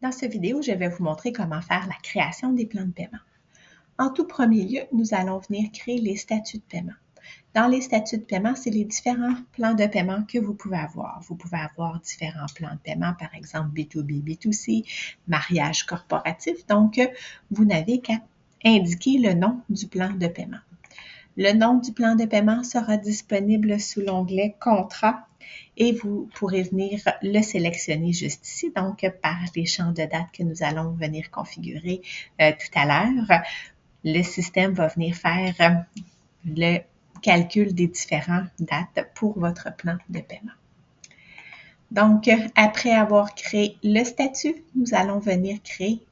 Dans cette vidéo, je vais vous montrer comment faire la création des plans de paiement. En tout premier lieu, nous allons venir créer les statuts de paiement. Dans les statuts de paiement, c'est les différents plans de paiement que vous pouvez avoir. Vous pouvez avoir différents plans de paiement, par exemple B2B, B2C, mariage corporatif. Donc, vous n'avez qu'à indiquer le nom du plan de paiement. Le nom du plan de paiement sera disponible sous l'onglet « Contrat » et vous pourrez venir le sélectionner juste ici, donc par les champs de date que nous allons venir configurer tout à l'heure. Le système va venir faire le calcul des différentes dates pour votre plan de paiement. Donc, après avoir créé le statut, nous allons venir créer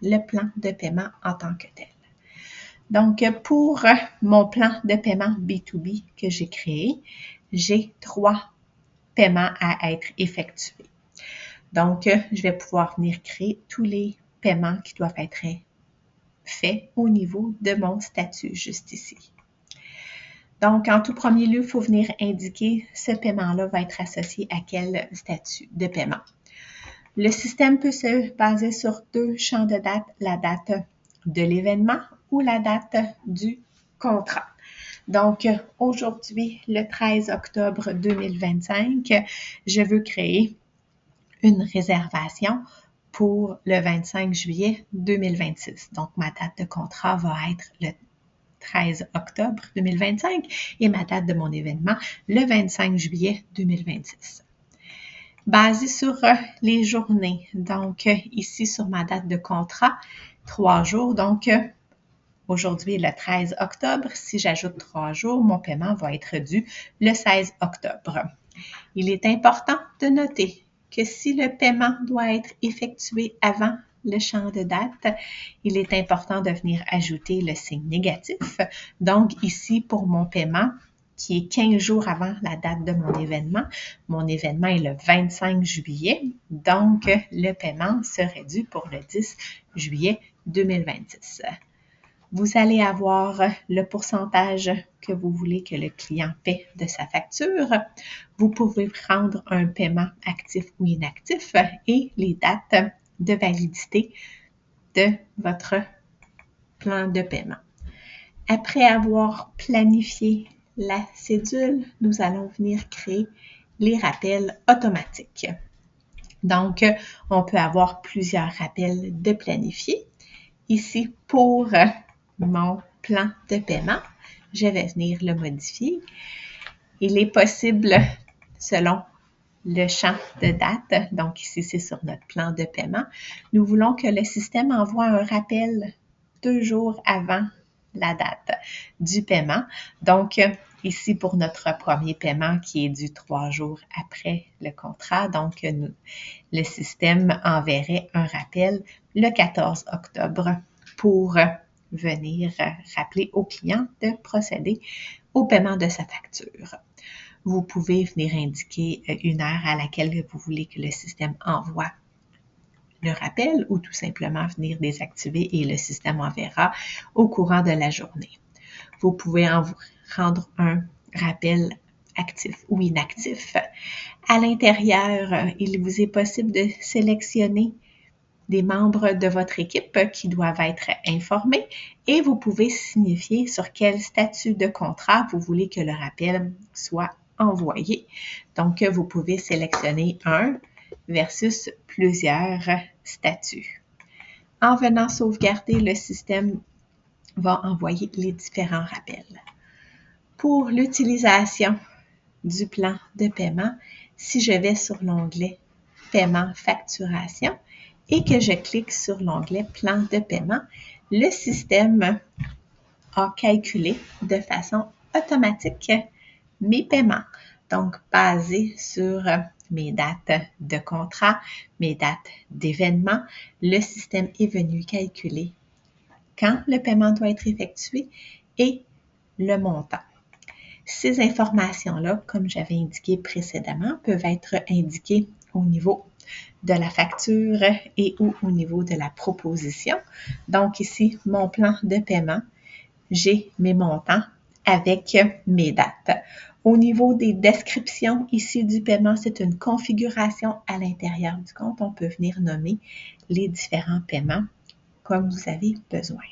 le plan de paiement en tant que tel. Donc, pour mon plan de paiement B2B que j'ai créé, j'ai 3 paiements à être effectués. Donc, je vais pouvoir venir créer tous les paiements qui doivent être faits au niveau de mon statut juste ici. Donc, en tout premier lieu, il faut venir indiquer ce paiement-là va être associé à quel statut de paiement. Le système peut se baser sur 2 champs de date, la date de l'événement ou la date du contrat. Donc, aujourd'hui, le 13 octobre 2025, je veux créer une réservation pour le 25 juillet 2026. Donc, ma date de contrat va être le 13 octobre 2025 et ma date de mon événement, le 25 juillet 2026. Basé sur les journées, donc ici sur ma date de contrat, 3 jours, donc aujourd'hui le 13 octobre, si j'ajoute 3 jours, mon paiement va être dû le 16 octobre. Il est important de noter que si le paiement doit être effectué avant le champ de date, il est important de venir ajouter le signe négatif. Donc ici, pour mon paiement, qui est 15 jours avant la date de mon événement est le 25 juillet, donc le paiement serait dû pour le 10 juillet 2026. Vous allez avoir le pourcentage que vous voulez que le client paie de sa facture. Vous pouvez prendre un paiement actif ou inactif et les dates de validité de votre plan de paiement. Après avoir planifié la cédule, nous allons venir créer les rappels automatiques. Donc, on peut avoir plusieurs rappels de planifier. Ici, pour mon plan de paiement, je vais venir le modifier. Il est possible, selon le champ de date, donc ici c'est sur notre plan de paiement, nous voulons que le système envoie un rappel 2 jours avant la date du paiement. Donc ici pour notre premier paiement qui est dû 3 jours après le contrat, donc le système enverrait un rappel le 14 octobre pour venir rappeler au client de procéder au paiement de sa facture. Vous pouvez venir indiquer une heure à laquelle vous voulez que le système envoie le rappel ou tout simplement venir désactiver et le système enverra au courant de la journée. Vous pouvez rendre un rappel actif ou inactif. À l'intérieur, il vous est possible de sélectionner des membres de votre équipe qui doivent être informés et vous pouvez signifier sur quel statut de contrat vous voulez que le rappel soit envoyé. Donc, vous pouvez sélectionner un versus plusieurs statuts. En venant sauvegarder, le système va envoyer les différents rappels. Pour l'utilisation du plan de paiement, si je vais sur l'onglet « Paiement facturation » et que je clique sur l'onglet « Plan de paiement », le système a calculé de façon automatique mes paiements. Donc, basé sur mes dates de contrat, mes dates d'événement, le système est venu calculer quand le paiement doit être effectué et le montant. Ces informations-là, comme j'avais indiqué précédemment, peuvent être indiquées au niveau de la facture et ou au niveau de la proposition. Donc ici, mon plan de paiement, j'ai mes montants avec mes dates. Au niveau des descriptions ici du paiement, c'est une configuration à l'intérieur du compte. On peut venir nommer les différents paiements comme vous avez besoin.